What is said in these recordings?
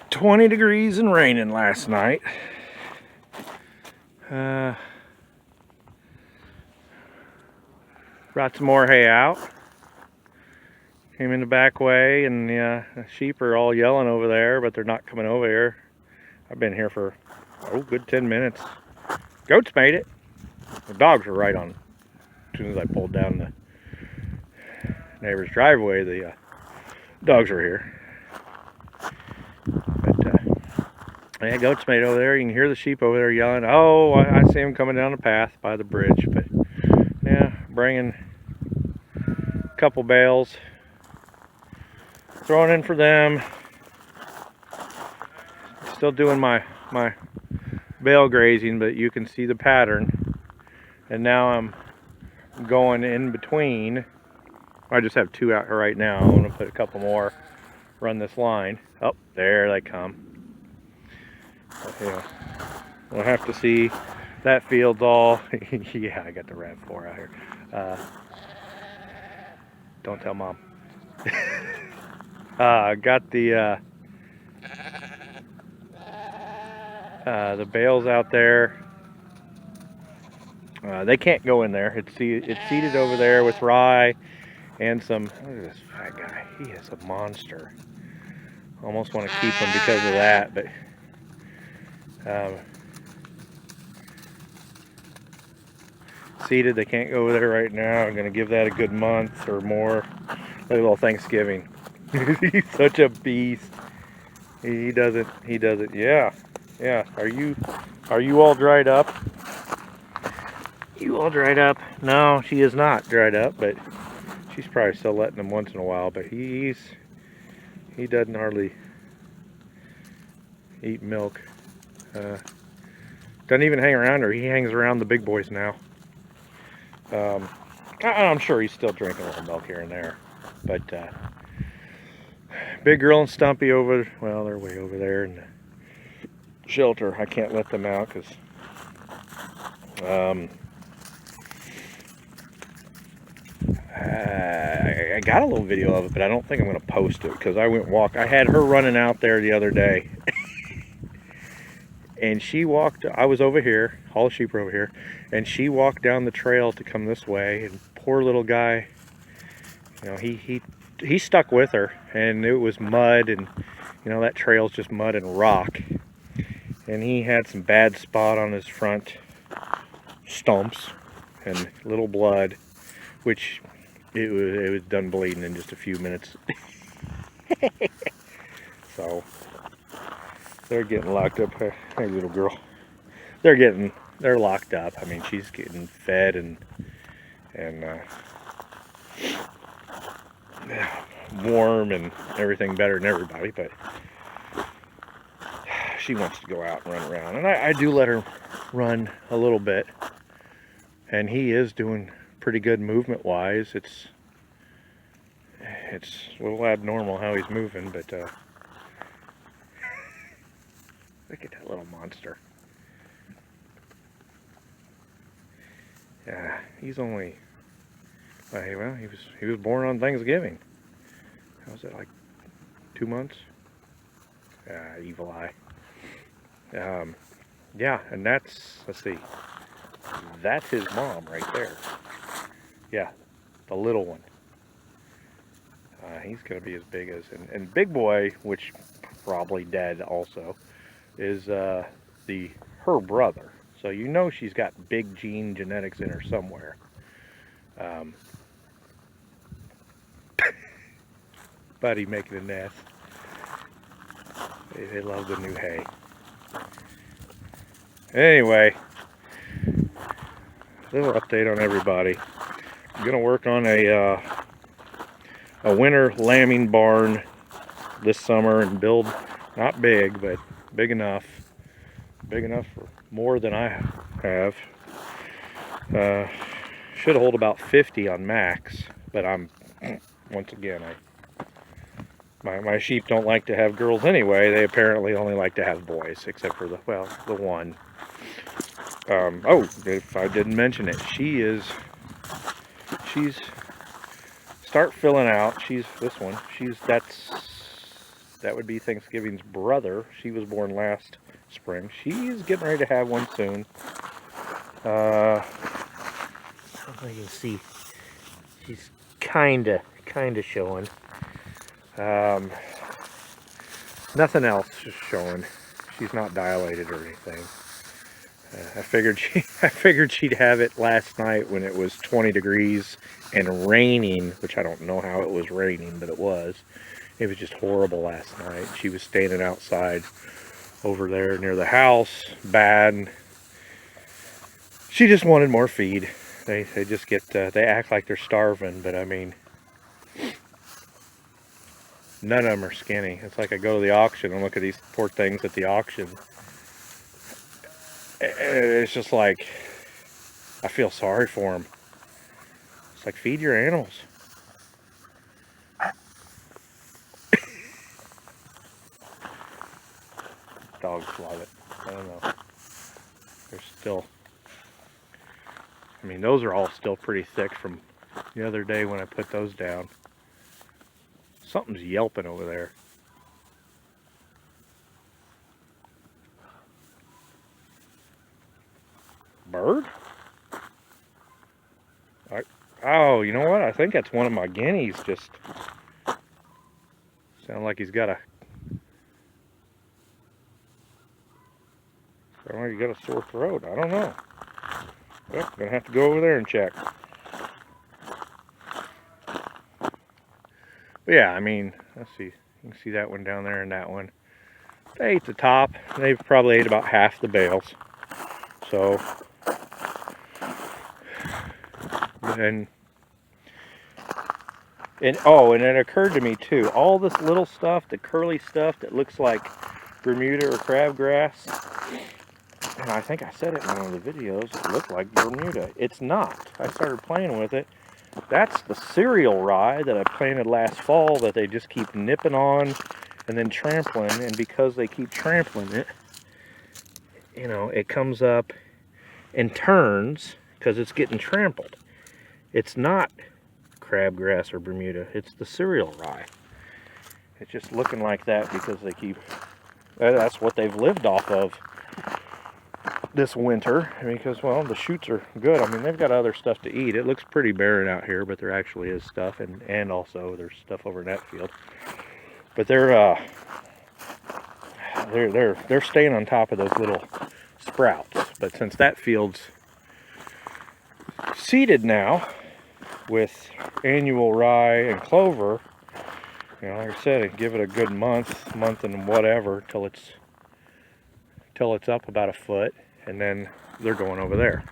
20 degrees and raining last night. Brought some more hay out. Came in the back way, and the sheep are all yelling over there, but they're not coming over here. I've been here for, good 10 minutes. Goats made it. The dogs were right on. As soon as I pulled down the neighbor's driveway, the dogs were here. But yeah, goats made it over there. You can hear the sheep over there yelling. Oh, I see them coming down the path by the bridge. But yeah, bringing a couple bales, throwing in for them. Still doing my bale grazing, but you can see the pattern. And now I'm going in between. I just have 2 out here right now. I'm gonna put a couple more, run this line. Oh, there they come. But, yeah, we'll have to see. That field's all, yeah, I got the RAV4 out here. Don't tell Mom. Got the bales out there. They can't go in there. It's seated over there with rye and some. Look at this fat guy. He is a monster. Almost want to keep him because of that, but seated. They can't go over there right now. I'm gonna give that a good month or more. Like a little Thanksgiving. He's such a beast. He doesn't. Yeah. Are you all dried up? You all dried up? No, she is not dried up, but she's probably still letting him once in a while. But he doesn't hardly eat milk. Doesn't even hang around her. He hangs around the big boys now. I'm sure he's still drinking a little milk here and there, but Big Girl and Stumpy over, well, they're way over there in the shelter. I can't let them out because I got a little video of it, but I don't think I'm going to post it because I had her running out there the other day. And she walked, I was over here, all the sheep were over here, and she walked down the trail to come this way, and poor little guy, you know, he stuck with her, and it was mud, and you know, that trail's just mud and rock, and he had some bad spot on his front stumps, and little blood, which it was done bleeding in just a few minutes. So they're getting locked up. Hey, little girl. They're locked up. I mean, she's getting fed and warm and everything better than everybody, but she wants to go out and run around. And I do let her run a little bit. And he is doing pretty good movement-wise. It's a little abnormal how he's moving, but look at that little monster. Yeah, he's only, well, he was born on Thanksgiving. How was it, like 2 months? Evil eye. Yeah, and that's, let's see, that's his mom right there. Yeah, the little one. He's gonna be as big as, and Big Boy, which probably dead also, is her brother. So you know she's got big gene genetics in her somewhere. Buddy making a nest. They love the new hay. Anyway, little update on everybody. I'm gonna work on a winter lambing barn this summer and build, not big, but big enough for more than I have. Should hold about 50 on max, but once again, my sheep don't like to have girls anyway. They apparently only like to have boys, except for the one. Oh, if I didn't mention it, she's start filling out. She's this one. That's That would be Thanksgiving's brother. She was born last spring. She's getting ready to have one soon. I don't know if you can see. She's kinda showing. Nothing else is showing. She's not dilated or anything. I figured she'd have it last night when it was 20 degrees and raining, which I don't know how it was raining, but it was. It was just horrible last night. She was standing outside over there near the house, bad. She just wanted more feed. They just get, they act like they're starving, but I mean, none of them are skinny. It's like I go to the auction and look at these poor things at the auction. It's just like, I feel sorry for them. It's like, feed your animals. Dogs love it. I don't know. They're still, I mean, those are all still pretty thick from the other day when I put those down. Something's yelping over there. Bird? Oh, you know what? I think that's one of my guineas. Just sound like he's got a sore throat. I don't know. Well, gonna have to go over there and check. But yeah, I mean, let's see. You can see that one down there and that one. They ate the top. They probably ate about half the bales. So, and oh, and it occurred to me too, all this little stuff, the curly stuff that looks like Bermuda or crabgrass, and I think I said it in one of the videos, it looked like Bermuda. It's not. I started playing with it. That's the cereal rye that I planted last fall that they just keep nipping on and then trampling, and because they keep trampling it, you know, it comes up and turns because it's getting trampled. It's not crabgrass or Bermuda, it's the cereal rye. It's just looking like that because they keep, that's what they've lived off of this winter, because, well, the shoots are good. I mean, they've got other stuff to eat. It looks pretty barren out here, but there actually is stuff, and also there's stuff over in that field. But they're staying on top of those little sprouts. But since that field's seeded now with annual rye and clover, you know, like I said, give it a good month and whatever till it's up about a foot, and then they're going over there.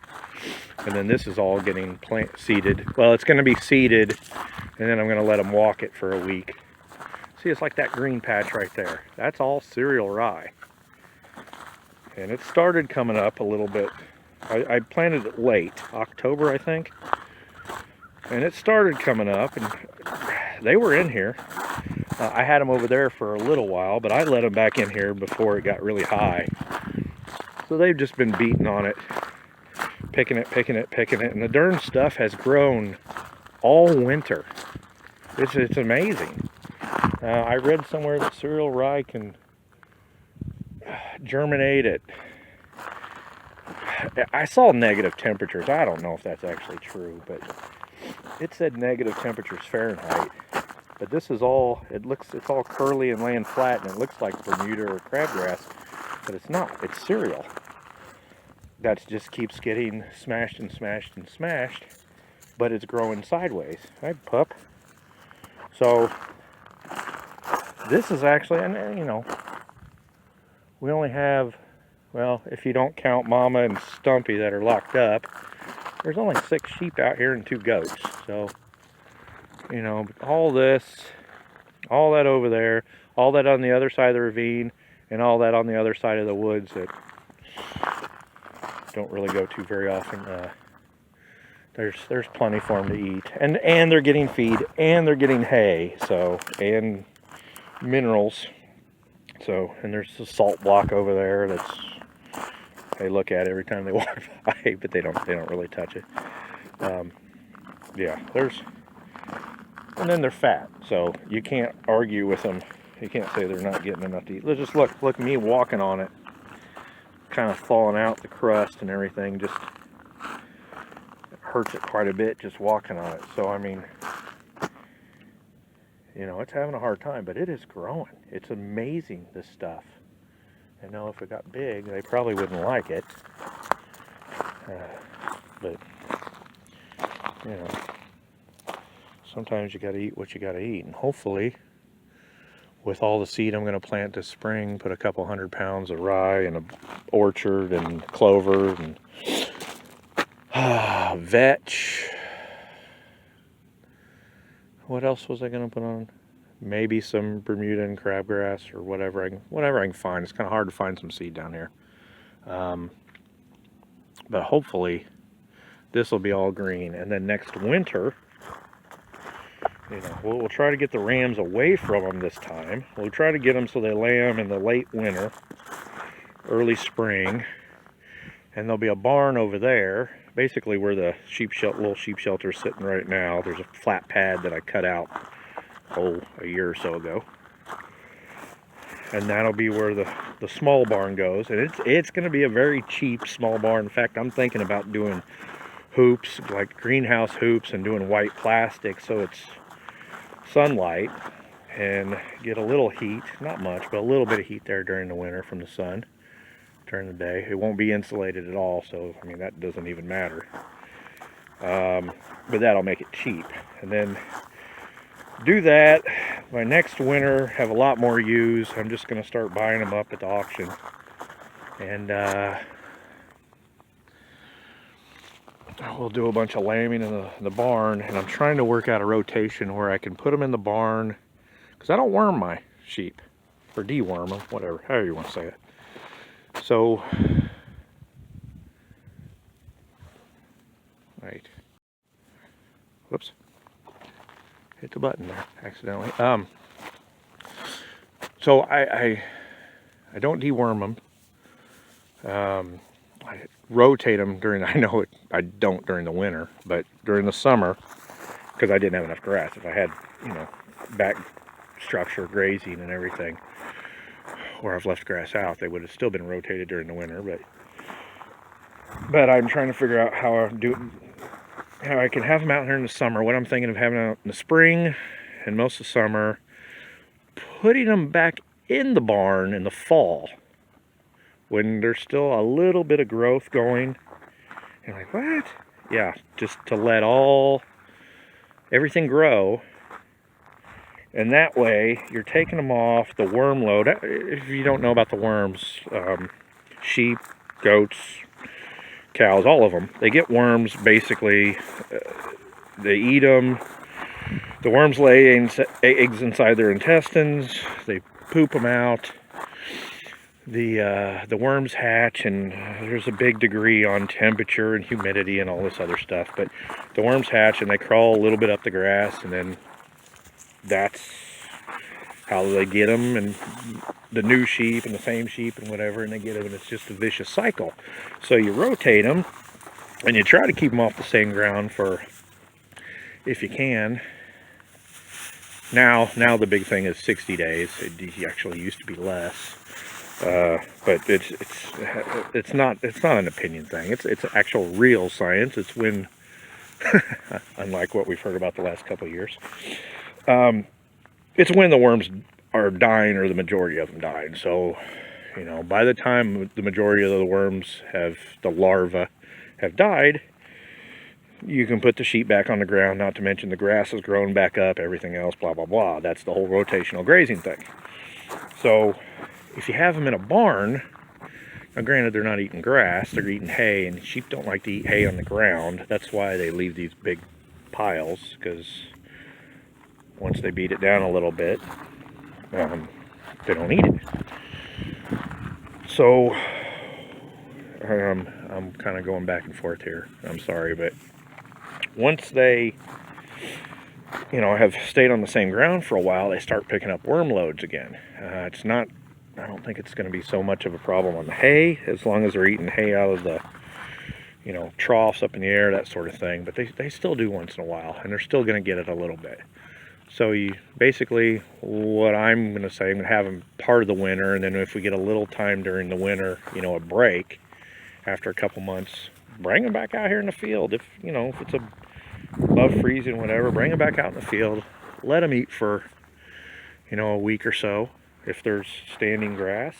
And then this is all getting seeded. Well, it's going to be seeded, and then I'm going to let them walk it for a week. See, it's like that green patch right there. That's all cereal rye. And it started coming up a little bit. I planted it late, October, I think. And it started coming up, and they were in here. I had them over there for a little while, but I let them back in here before it got really high. So they've just been beating on it, picking it, and the darn stuff has grown all winter. It's amazing. I read somewhere that cereal rye can germinate at, I saw negative temperatures. I don't know if that's actually true, but it said negative temperatures Fahrenheit. But this is all, it's all curly and laying flat, and it looks like Bermuda or crabgrass, but it's not. It's cereal. That just keeps getting smashed and smashed and smashed, but it's growing sideways. Hi, pup. So this is actually, and you know, we only have, well, if you don't count Mama and Stumpy that are locked up, there's only 6 sheep out here and 2 goats. So, you know, all this, all that over there, all that on the other side of the ravine, and all that on the other side of the woods that don't really go to very often. There's plenty for them to eat, and they're getting feed, and they're getting hay, so, and minerals. So, and there's a salt block over there that's, they look at every time they walk by, but they don't really touch it. Yeah, and then they're fat, so you can't argue with them you can't say they're not getting enough to eat. Let's just look me walking on it, kind of thawing out the crust and everything. Just it hurts it quite a bit just walking on it. So I mean, you know, it's having a hard time, but it is growing. It's amazing, this stuff. I know if it got big, they probably wouldn't like it. But you know, sometimes you got to eat what you got to eat, and hopefully, with all the seed I'm going to plant this spring, put a couple 100 pounds of rye in an orchard and clover and vetch. What else was I going to put on? Maybe some Bermudan crabgrass or whatever I can find. It's kind of hard to find some seed down here. But hopefully this will be all green, and then next winter, you know, we'll try to get the rams away from them this time. We'll try to get them so they lay them in the late winter, early spring, and there'll be a barn over there, basically where the little sheep shelter is sitting right now. There's a flat pad that I cut out a year or so ago, and that'll be where the small barn goes. And it's going to be a very cheap small barn. In fact, I'm thinking about doing hoops, like greenhouse hoops, and doing white plastic so it's sunlight and get a little heat, not much, but a little bit of heat there during the winter from the sun during the day. It won't be insulated at all, so I mean that doesn't even matter. But that'll make it cheap, and then do that. By next winter, have a lot more ewes. I'm just going to start buying them up at the auction, and we'll do a bunch of lambing in the barn. And I'm trying to work out a rotation where I can put them in the barn, because I don't worm my sheep, or deworm them, whatever, however you want to say it. So, right, whoops, hit the button there accidentally. So I don't deworm them. I rotate them during, I know I don't during the winter, but during the summer, because I didn't have enough grass. If I had, you know, back structure grazing and everything, where I've left grass out, they would have still been rotated during the winter. But I'm trying to figure out how I can have them out here in the summer. What I'm thinking of having out in the spring and most of the summer, putting them back in the barn in the fall when there's still a little bit of growth going. And like, what? Yeah, just to let everything grow. And that way, you're taking them off the worm load. If you don't know about the worms, sheep, goats, cows, all of them, they get worms basically. They eat them. The worms lay eggs inside their intestines. They poop them out. The worms hatch, and there's a big degree on temperature and humidity and all this other stuff. But the worms hatch, and they crawl a little bit up the grass, and then that's how they get them, and the new sheep and the same sheep and whatever, and they get them, and it's just a vicious cycle. So you rotate them, and you try to keep them off the same ground for, if you can. Now the big thing is 60 days. It actually used to be less, but it's not an opinion thing. It's actual real science. It's when, unlike what we've heard about the last couple of years. It's when the worms are dying, or the majority of them dying. So, you know, by the time the majority of the worms the larvae have died, you can put the sheep back on the ground, not to mention the grass has grown back up, everything else, blah, blah, blah. That's the whole rotational grazing thing. So, if you have them in a barn, now granted they're not eating grass, they're eating hay, and sheep don't like to eat hay on the ground. That's why they leave these big piles, because once they beat it down a little bit, they don't eat it. So, I'm kind of going back and forth here. I'm sorry, but once they, you know, have stayed on the same ground for a while, they start picking up worm loads again. I don't think it's going to be so much of a problem on the hay, as long as they're eating hay out of the, you know, troughs up in the air, that sort of thing. But they still do once in a while, and they're still going to get it a little bit. So you basically, what I'm going to say, I'm going to have them part of the winter, and then if we get a little time during the winter, you know, a break after a couple months, bring them back out here in the field. If, you know, if it's above freezing, whatever, bring them back out in the field. Let them eat for, you know, a week or so if there's standing grass,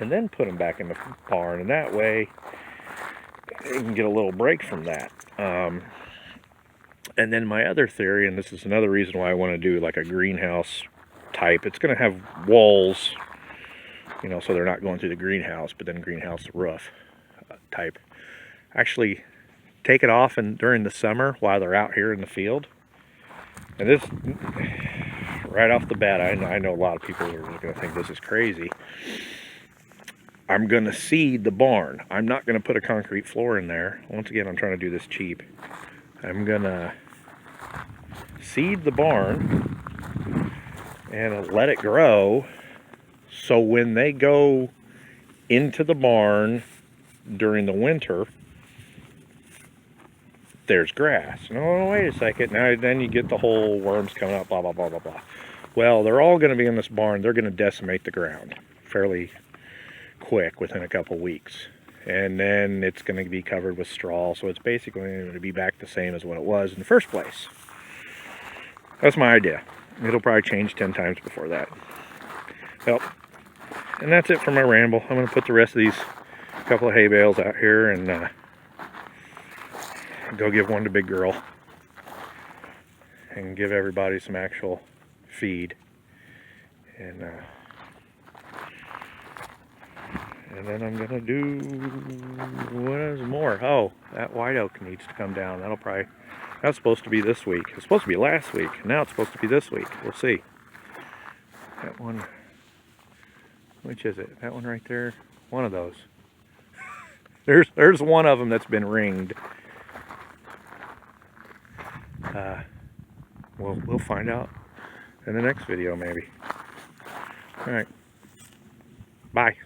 and then put them back in the barn, and that way you can get a little break from that. And then my other theory, and this is another reason why I want to do like a greenhouse type, it's going to have walls, you know, so they're not going through the greenhouse, but then greenhouse roof type. Actually take it off and during the summer while they're out here in the field. And this, right off the bat, I know a lot of people are going to think this is crazy. I'm going to seed the barn. I'm not going to put a concrete floor in there. Once again, I'm trying to do this cheap. I'm going to seed the barn and let it grow, so when they go into the barn during the winter, there's grass. No, wait a second. Now then you get the whole worms coming up, blah, blah, blah, blah, blah. Well, they're all going to be in this barn. They're going to decimate the ground fairly quick, within a couple weeks. And then it's going to be covered with straw, so it's basically going to be back the same as what it was in the first place. That's my idea. It'll probably change 10 times before that. Well, and that's it for my ramble. I'm going to put the rest of these couple of hay bales out here and go give one to Big Girl and give everybody some actual feed. And then I'm gonna do, what is more? Oh, that white oak needs to come down. That's supposed to be this week. It's supposed to be last week. Now it's supposed to be this week. We'll see. That one, which is it? That one right there? One of those. There's one of them that's been ringed. We'll find out in the next video maybe. All right. Bye.